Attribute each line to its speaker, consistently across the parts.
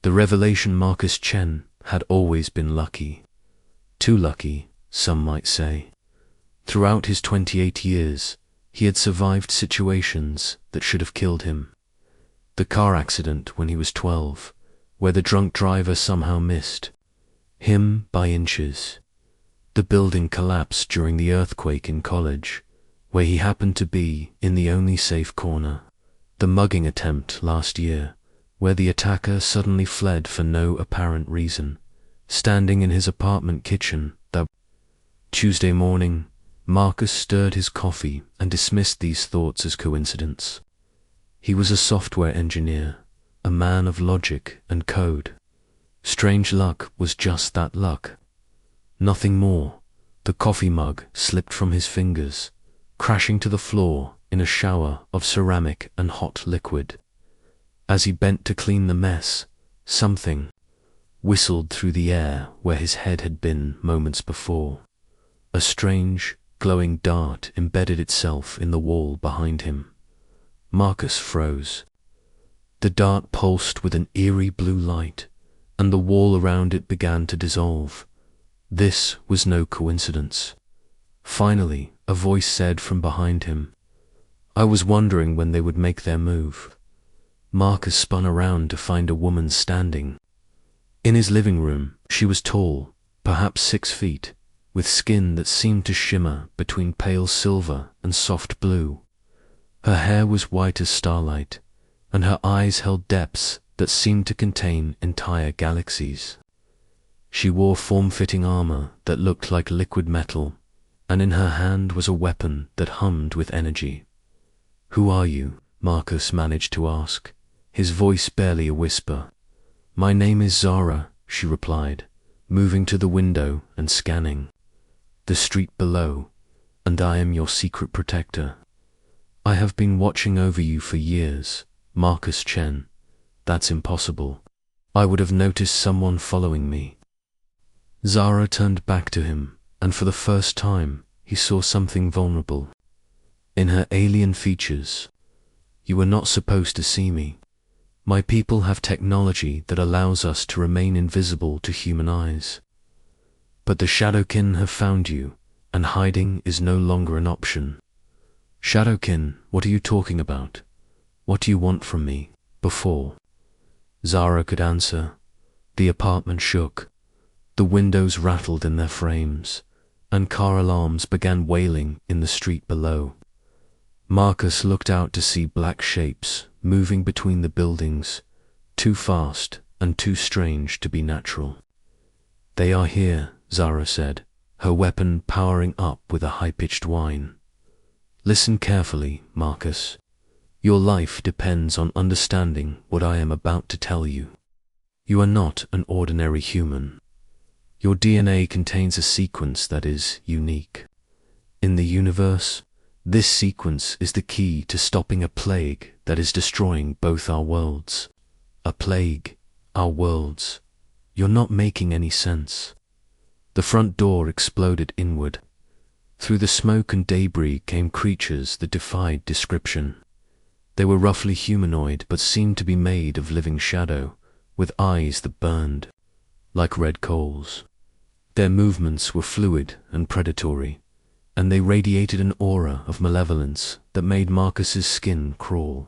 Speaker 1: The revelation Marcus Chen had always been lucky. Too lucky, some might say. Throughout his 28 years, he had survived situations that should have killed him. The car accident when he was 12, where the drunk driver somehow missed him by inches. The building collapse during the earthquake in college, where he happened to be in the only safe corner. The mugging attempt last year, where the attacker suddenly fled for no apparent reason, standing in his apartment kitchen. That Tuesday morning, Marcus stirred his coffee and dismissed these thoughts as coincidence. He was a software engineer, a man of logic and code. Strange luck was just that luck. Nothing more. The coffee mug slipped from his fingers, crashing to the floor in a shower of ceramic and hot liquid. As he bent to clean the mess, something whistled through the air where his head had been moments before. A strange, glowing dart embedded itself in the wall behind him. Marcus froze. The dart pulsed with an eerie blue light, and the wall around it began to dissolve. This was no coincidence. Finally, a voice said from behind him, "I was wondering when they would make their move." Marcus spun around to find a woman standing. In his living room, she was tall, perhaps 6 feet, with skin that seemed to shimmer between pale silver and soft blue. Her hair was white as starlight, and her eyes held depths that seemed to contain entire galaxies. She wore form-fitting armor that looked like liquid metal, and in her hand was a weapon that hummed with energy. "Who are you?" Marcus managed to ask, his voice barely a whisper. "My name is Zara," she replied, moving to the window and scanning the street below, "and I am your secret protector. I have been watching over you for years, Marcus Chen. That's impossible. I would have noticed someone following me." Zara turned back to him, and for the first time, he saw something vulnerable in her alien features. "You were not supposed to see me. My people have technology that allows us to remain invisible to human eyes. But the Shadowkin have found you, and hiding is no longer an option." "Shadowkin, what are you talking about? What do you want from me?" Before Zara could answer, the apartment shook. The windows rattled in their frames, and car alarms began wailing in the street below. Marcus looked out to see black shapes moving between the buildings, too fast and too strange to be natural. "They are here," Zara said, her weapon powering up with a high-pitched whine. "Listen carefully, Marcus. Your life depends on understanding what I am about to tell you. You are not an ordinary human. Your DNA contains a sequence that is unique. In the universe, this sequence is the key to stopping a plague that is destroying both our worlds." "A plague, our worlds. You're not making any sense." The front door exploded inward. Through the smoke and debris came creatures that defied description. They were roughly humanoid but seemed to be made of living shadow, with eyes that burned like red coals. Their movements were fluid and predatory, and they radiated an aura of malevolence that made Marcus's skin crawl.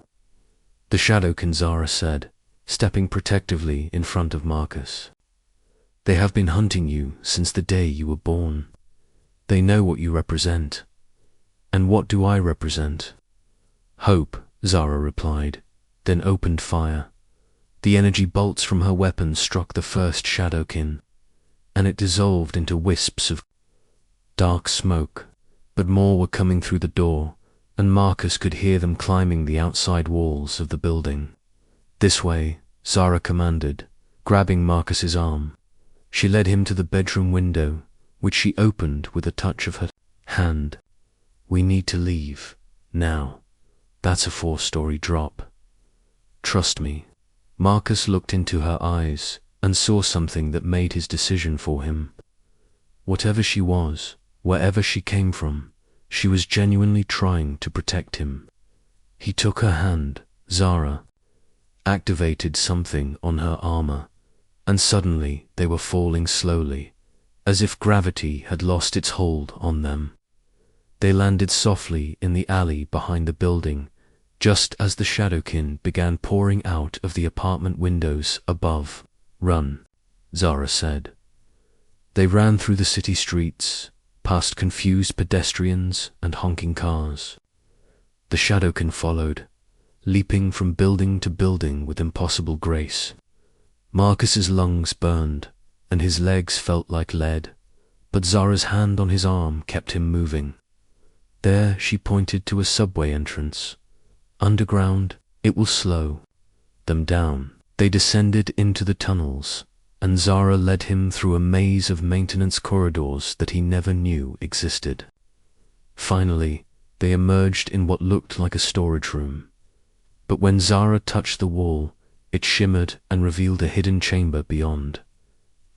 Speaker 1: "The Shadowkin," Zara said, stepping protectively in front of Marcus. "They have been hunting you since the day you were born. They know what you represent." "And what do I represent?" "Hope," Zara replied, then opened fire. The energy bolts from her weapon struck the first Shadowkin, and it dissolved into wisps of dark smoke, but more were coming through the door, and Marcus could hear them climbing the outside walls of the building. "This way," Zara commanded, grabbing Marcus's arm. She led him to the bedroom window, which she opened with a touch of her hand. "We need to leave, now. That's a 4-story drop. Trust me." Marcus looked into her eyes and saw something that made his decision for him. Whatever she was, wherever she came from, she was genuinely trying to protect him. He took her hand. Zara activated something on her armor and suddenly they were falling slowly, as if gravity had lost its hold on them. They landed softly in the alley behind the building, just as the Shadowkin began pouring out of the apartment windows above. "Run," Zara said. They ran through the city streets, past confused pedestrians and honking cars. The Shadowkin followed, leaping from building to building with impossible grace. Marcus's lungs burned, and his legs felt like lead, but Zara's hand on his arm kept him moving. There she pointed to a subway entrance. Underground, it will slow them down. They descended into the tunnels, and Zara led him through a maze of maintenance corridors that he never knew existed. Finally, they emerged in what looked like a storage room. But when Zara touched the wall, it shimmered and revealed a hidden chamber beyond.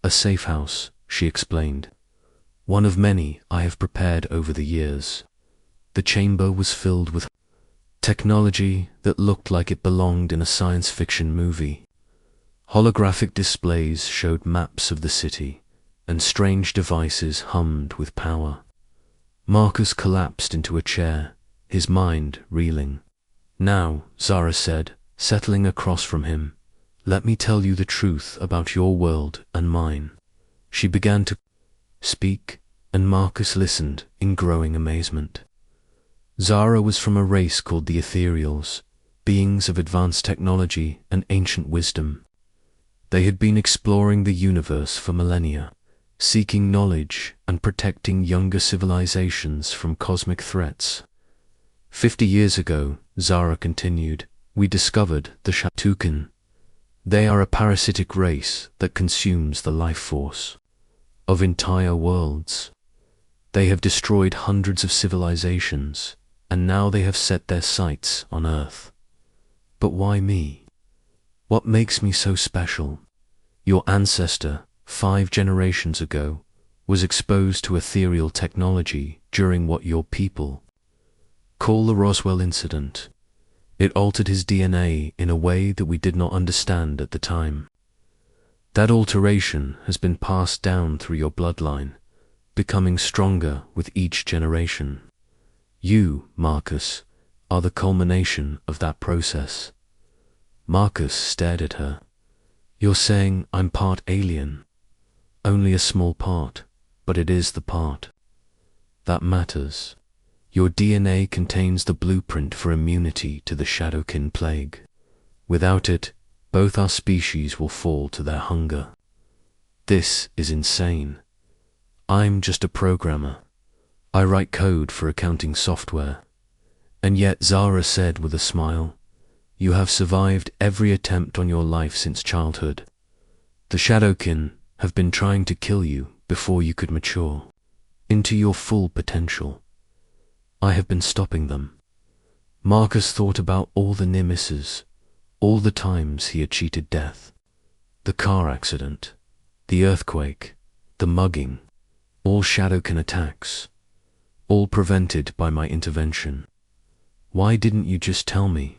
Speaker 1: "A safe house," she explained. "One of many I have prepared over the years." The chamber was filled with technology that looked like it belonged in a science fiction movie. Holographic displays showed maps of the city, and strange devices hummed with power. Marcus collapsed into a chair, his mind reeling. "Now," Zara said, settling across from him, "let me tell you the truth about your world and mine." She began to speak, and Marcus listened in growing amazement. Zara was from a race called the Ethereals, beings of advanced technology and ancient wisdom. They had been exploring the universe for millennia, seeking knowledge and protecting younger civilizations from cosmic threats. 50 years ago, Zara continued, we discovered the Shadowkin. They are a parasitic race that consumes the life force of entire worlds. They have destroyed hundreds of civilizations, and now they have set their sights on Earth. But why me? What makes me so special? Your ancestor, 5 generations ago, was exposed to ethereal technology during what your people call the Roswell incident. It altered his DNA in a way that we did not understand at the time. That alteration has been passed down through your bloodline, becoming stronger with each generation. You, Marcus, are the culmination of that process. Marcus stared at her. You're saying I'm part alien. Only a small part, but it is the part that matters. Your DNA contains the blueprint for immunity to the Shadowkin plague. Without it, both our species will fall to their hunger. This is insane. I'm just a programmer. I write code for accounting software. And yet, Zara said with a smile, you have survived every attempt on your life since childhood. The Shadowkin have been trying to kill you before you could mature into your full potential. I have been stopping them. Marcus thought about all the near misses, all the times he had cheated death. The car accident, the earthquake, the mugging, all Shadowkin attacks, all prevented by my intervention. Why didn't you just tell me?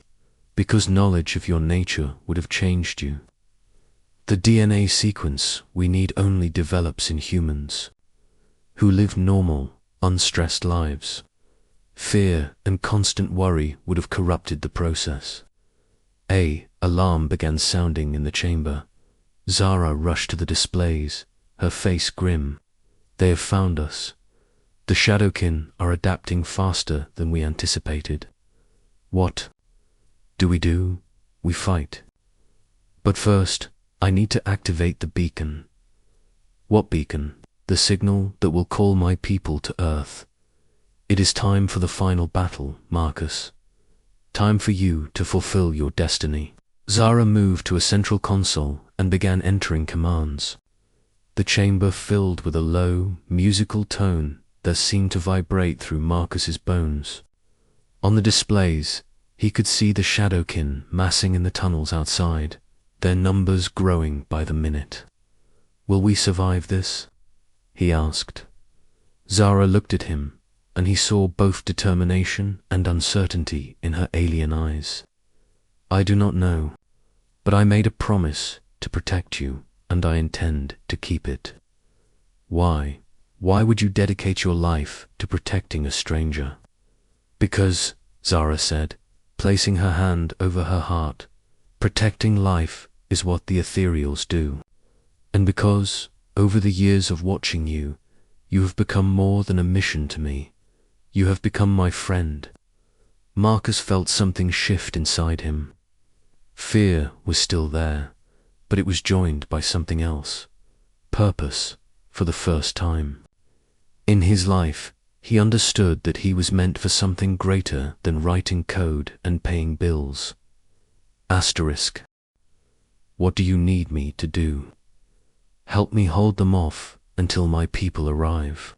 Speaker 1: Because knowledge of your nature would have changed you. The DNA sequence we need only develops in humans, who live normal, unstressed lives. Fear and constant worry would have corrupted the process. Alarm began sounding in the chamber. Zara rushed to the displays, her face grim. They have found us. The Shadowkin are adapting faster than we anticipated. What do? We fight. But first, I need to activate the beacon. What beacon? The signal that will call my people to Earth. It is time for the final battle, Marcus. Time for you to fulfill your destiny. Zara moved to a central console and began entering commands. The chamber filled with a low, musical tone that seemed to vibrate through Marcus's bones. On the displays, he could see the Shadowkin massing in the tunnels outside, their numbers growing by the minute. Will we survive this? He asked. Zara looked at him, and he saw both determination and uncertainty in her alien eyes. I do not know, but I made a promise to protect you, and I intend to keep it. Why? Why would you dedicate your life to protecting a stranger? Because, Zara said, placing her hand over her heart, protecting life is what the ethereals do. And because, over the years of watching you, you have become more than a mission to me. You have become my friend. Marcus felt something shift inside him. Fear was still there, but it was joined by something else. Purpose, for the first time. In his life, he understood that he was meant for something greater than writing code and paying bills. Asterisk. What do you need me to do? Help me hold them off until my people arrive.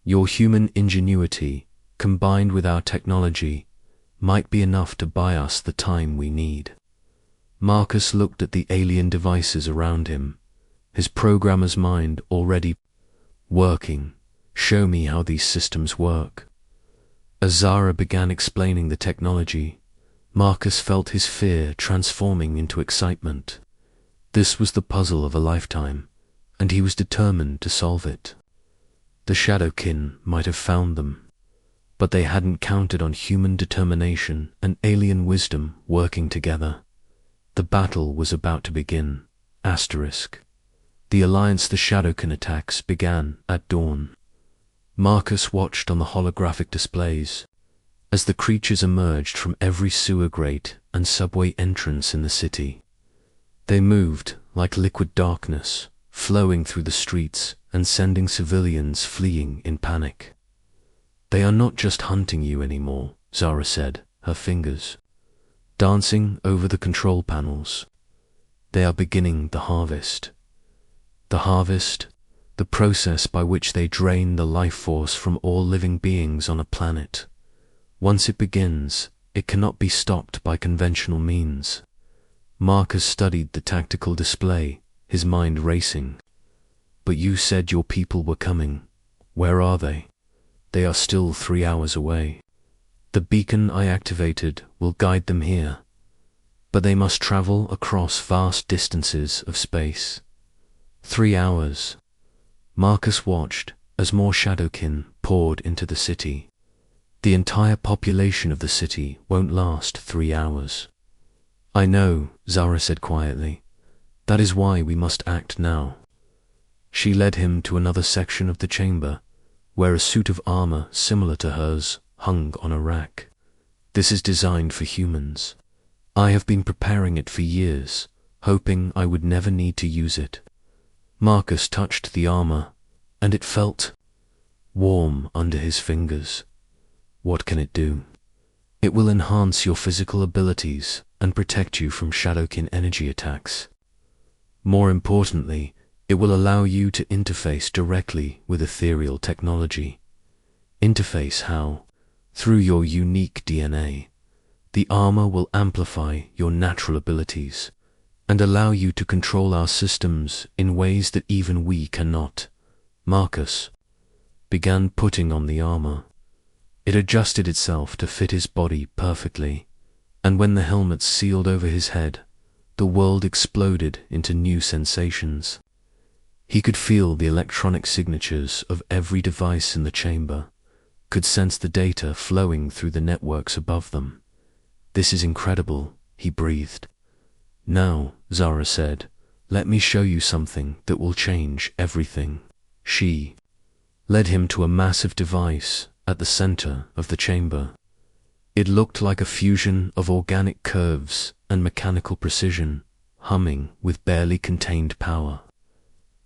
Speaker 1: Your human ingenuity, combined with our technology, might be enough to buy us the time we need. Marcus looked at the alien devices around him, his programmer's mind already working. Show me how these systems work. As Zara began explaining the technology, Marcus felt his fear transforming into excitement. This was the puzzle of a lifetime, and he was determined to solve it. The Shadowkin might have found them, but they hadn't counted on human determination and alien wisdom working together. The battle was about to begin. Asterisk. The alliance the Shadowkin attacks began at dawn. Marcus watched on the holographic displays as the creatures emerged from every sewer grate and subway entrance in the city. They moved like liquid darkness, flowing through the streets and sending civilians fleeing in panic. They are not just hunting you anymore, Zara said, her fingers dancing over the control panels. They are beginning the harvest. The harvest, the process by which they drain the life force from all living beings on a planet. Once it begins, it cannot be stopped by conventional means. Marcus studied the tactical display, his mind racing. But you said your people were coming. Where are they? They are still 3 hours away. The beacon I activated will guide them here, but they must travel across vast distances of space. 3 hours. Marcus watched as more Shadowkin poured into the city. The entire population of the city won't last 3 hours. I know, Zara said quietly. That is why we must act now. She led him to another section of the chamber, where a suit of armor similar to hers hung on a rack. This is designed for humans. I have been preparing it for years, hoping I would never need to use it. Marcus touched the armor, and it felt warm under his fingers. What can it do? It will enhance your physical abilities and protect you from Shadowkin energy attacks. More importantly, it will allow you to interface directly with ethereal technology. Interface how? Through your unique DNA. The armor will amplify your natural abilities and allow you to control our systems in ways that even we cannot. Marcus began putting on the armor. It adjusted itself to fit his body perfectly, and when the helmet sealed over his head, the world exploded into new sensations. He could feel the electronic signatures of every device in the chamber, could sense the data flowing through the networks above them. This is incredible, he breathed. Now, Zara said, let me show you something that will change everything. She led him to a massive device at the center of the chamber. It looked like a fusion of organic curves and mechanical precision, humming with barely contained power.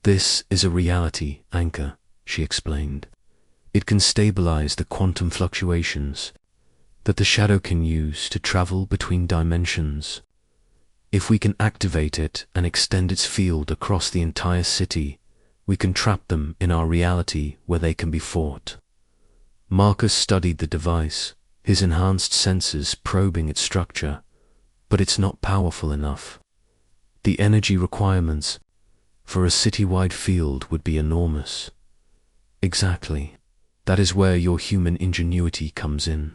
Speaker 1: This is a reality anchor, she explained. It can stabilize the quantum fluctuations that the shadow can use to travel between dimensions. If we can activate it and extend its field across the entire city, we can trap them in our reality where they can be fought. Marcus studied the device, his enhanced senses probing its structure, but it's not powerful enough. The energy requirements for a city-wide field would be enormous. Exactly. That is where your human ingenuity comes in.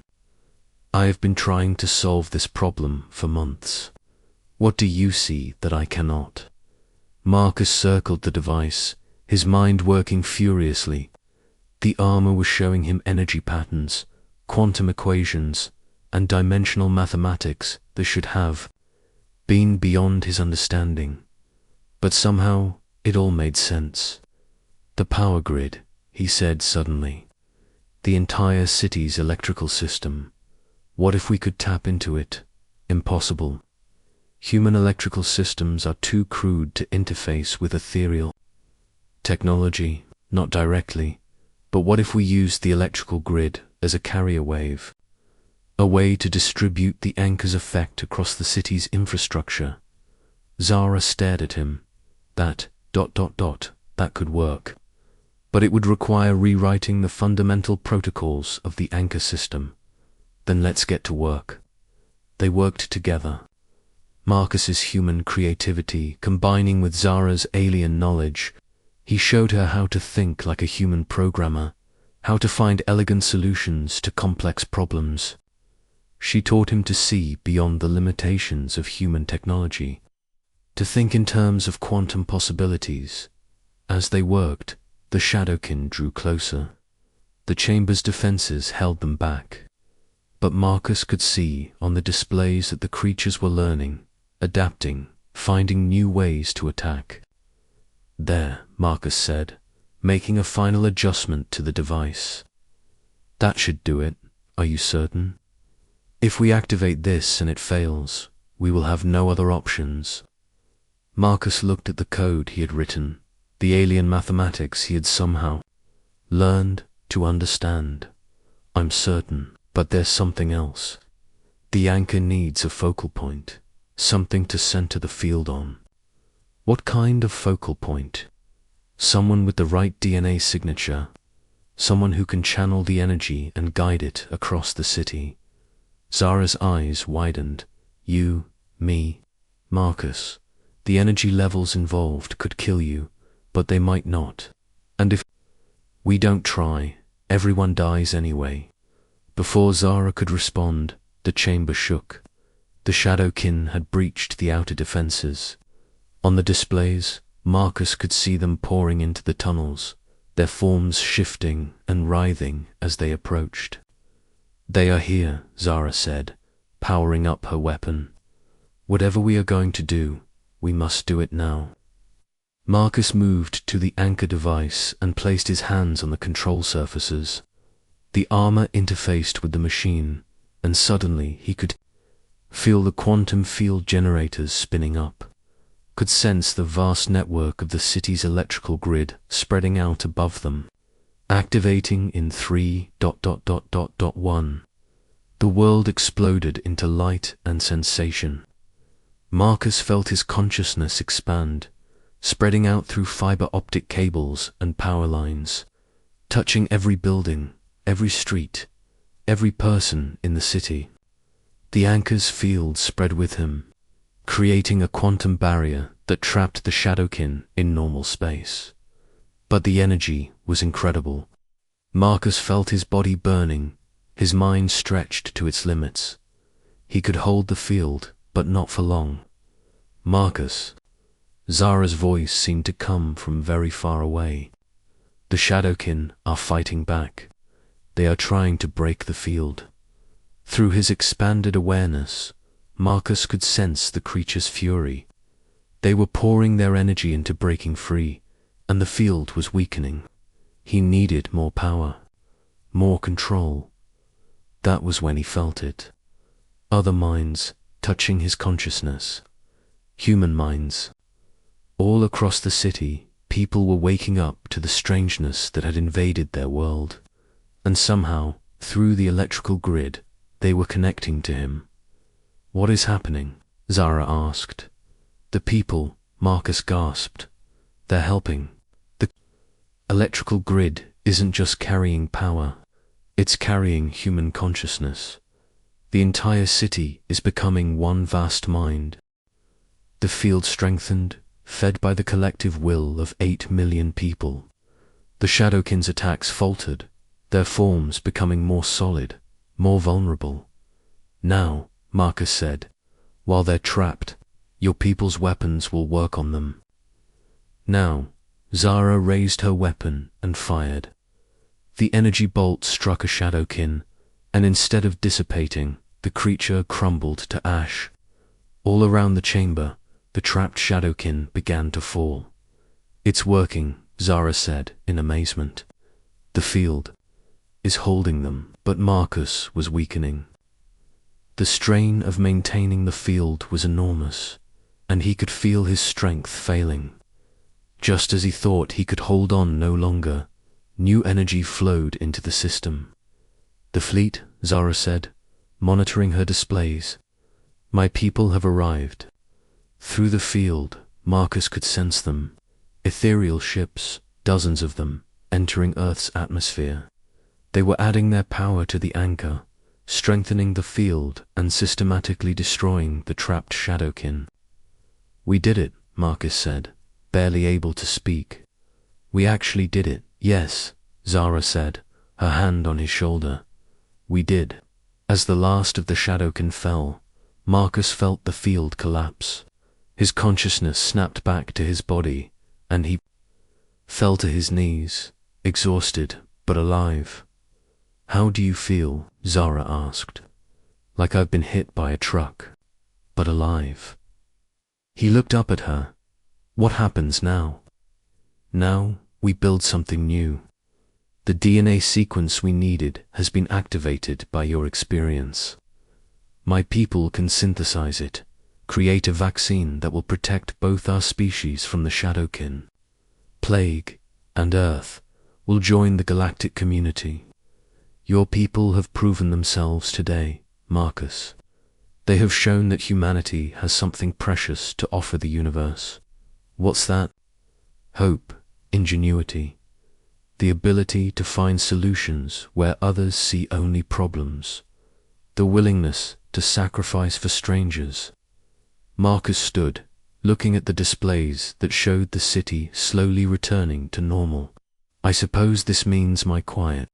Speaker 1: I have been trying to solve this problem for months. What do you see that I cannot? Marcus circled the device, his mind working furiously. The armor was showing him energy patterns, quantum equations, and dimensional mathematics that should have been beyond his understanding. But somehow it all made sense. The power grid, he said suddenly. The entire city's electrical system. What if we could tap into it? Impossible. Human electrical systems are too crude to interface with ethereal technology, not directly. But what if we used the electrical grid as a carrier wave? A way to distribute the anchor's effect across the city's infrastructure. Zara stared at him. That could work. But it would require rewriting the fundamental protocols of the anchor system. Then let's get to work. They worked together. Marcus's human creativity combining with Zara's alien knowledge. He showed her how to think like a human programmer, how to find elegant solutions to complex problems. She taught him to see beyond the limitations of human technology, to think in terms of quantum possibilities. As they worked, the Shadowkin drew closer. The chamber's defenses held them back. But Marcus could see on the displays that the creatures were learning, adapting, finding new ways to attack. There, Marcus said, making a final adjustment to the device. That should do it, are you certain? If we activate this and it fails, we will have no other options. Marcus looked at the code he had written, the alien mathematics he had somehow learned to understand. I'm certain, but there's something else. The anchor needs a focal point, something to center the field on. What kind of focal point? Someone with the right DNA signature, someone who can channel the energy and guide it across the city. Zara's eyes widened. You, me, Marcus. The energy levels involved could kill you, but they might not. And if we don't try, everyone dies anyway. Before Zara could respond, the chamber shook. The Shadowkin had breached the outer defenses. On the displays, Marcus could see them pouring into the tunnels, their forms shifting and writhing as they approached. They are here, Zara said, powering up her weapon. Whatever we are going to do, we must do it now. Marcus moved to the anchor device and placed his hands on the control surfaces. The armor interfaced with the machine, and suddenly he could feel the quantum field generators spinning up, could sense the vast network of the city's electrical grid spreading out above them, activating in 3.1. The world exploded into light and sensation. Marcus felt his consciousness expand, spreading out through fiber optic cables and power lines, touching every building, every street, every person in the city. The anchor's field spread with him, creating a quantum barrier that trapped the Shadowkin in normal space. But the energy was incredible. Marcus felt his body burning, his mind stretched to its limits. He could hold the field, but not for long. Marcus. Zara's voice seemed to come from very far away. The Shadowkin are fighting back. They are trying to break the field. Through his expanded awareness, Marcus could sense the creature's fury. They were pouring their energy into breaking free, and the field was weakening. He needed more power, more control. That was when he felt it. Other minds touching his consciousness. Human minds. All across the city, people were waking up to the strangeness that had invaded their world. And somehow, through the electrical grid, they were connecting to him. What is happening? Zara asked. The people, Marcus gasped. They're helping. The electrical grid isn't just carrying power, it's carrying human consciousness. The entire city is becoming one vast mind. The field strengthened, fed by the collective will of 8 million people. The Shadowkin's attacks faltered, their forms becoming more solid, more vulnerable. Now, Marcus said, while they're trapped, your people's weapons will work on them. Now, Zara raised her weapon and fired. The energy bolt struck a shadowkin, and instead of dissipating, the creature crumbled to ash. All around the chamber, the trapped shadowkin began to fall. "It's working," Zara said in amazement. "The field is holding them," but Marcus was weakening. The strain of maintaining the field was enormous, and he could feel his strength failing. Just as he thought he could hold on no longer, new energy flowed into the system. "The fleet," Zara said, monitoring her displays. "My people have arrived." Through the field, Marcus could sense them. Ethereal ships, dozens of them, entering Earth's atmosphere. They were adding their power to the anchor, strengthening the field and systematically destroying the trapped shadowkin. "We did it," Marcus said, barely able to speak. "We actually did it." "Yes," Zara said, her hand on his shoulder. "We did." As the last of the shadowkin fell, Marcus felt the field collapse. His consciousness snapped back to his body, and he fell to his knees, exhausted but alive. "How do you feel?" Zara asked. "Like I've been hit by a truck, but alive." He looked up at her. "What happens now?" "Now, we build something new. The DNA sequence we needed has been activated by your experience. My people can synthesize it, create a vaccine that will protect both our species from the shadowkin. Plague and Earth will join the galactic community. Your people have proven themselves today, Marcus. They have shown that humanity has something precious to offer the universe. What's that? Hope, ingenuity, the ability to find solutions where others see only problems, the willingness to sacrifice for strangers." Marcus stood, looking at the displays that showed the city slowly returning to normal. "I suppose this means my quiet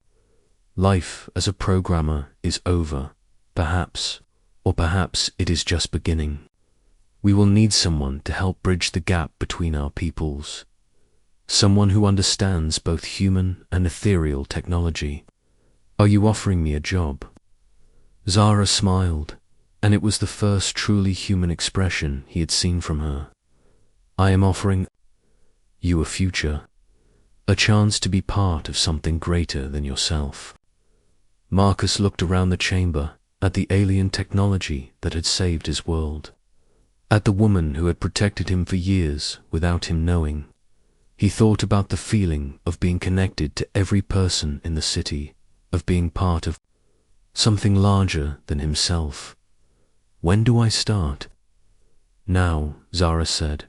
Speaker 1: life as a programmer is over, perhaps, or perhaps it is just beginning. We will need someone to help bridge the gap between our peoples. Someone who understands both human and ethereal technology. Are you offering me a job?" Zara smiled, and it was the first truly human expression he had seen from her. "I am offering you a future, a chance to be part of something greater than yourself." Marcus looked around the chamber, at the alien technology that had saved his world, at the woman who had protected him for years without him knowing. He thought about the feeling of being connected to every person in the city, of being part of something larger than himself. "When do I start?" "Now," Zara said.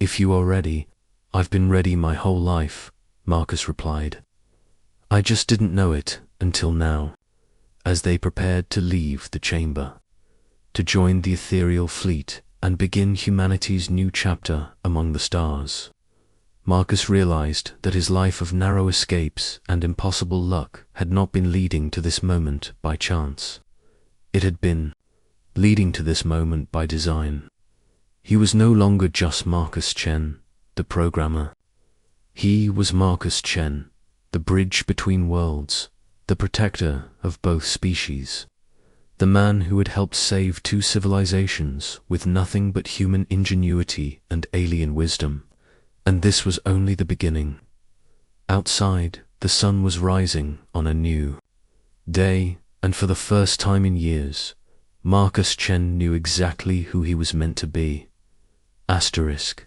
Speaker 1: "If you are ready." "I've been ready my whole life," Marcus replied. "I just didn't know it until now." As they prepared to leave the chamber, to join the ethereal fleet and begin humanity's new chapter among the stars, Marcus realized that his life of narrow escapes and impossible luck had not been leading to this moment by chance. It had been leading to this moment by design. He was no longer just Marcus Chen, the programmer. He was Marcus Chen, the bridge between worlds, the protector of both species, the man who had helped save two civilizations with nothing but human ingenuity and alien wisdom. And this was only the beginning. Outside, the sun was rising on a new day, and for the first time in years, Marcus Chen knew exactly who he was meant to be. Asterisk.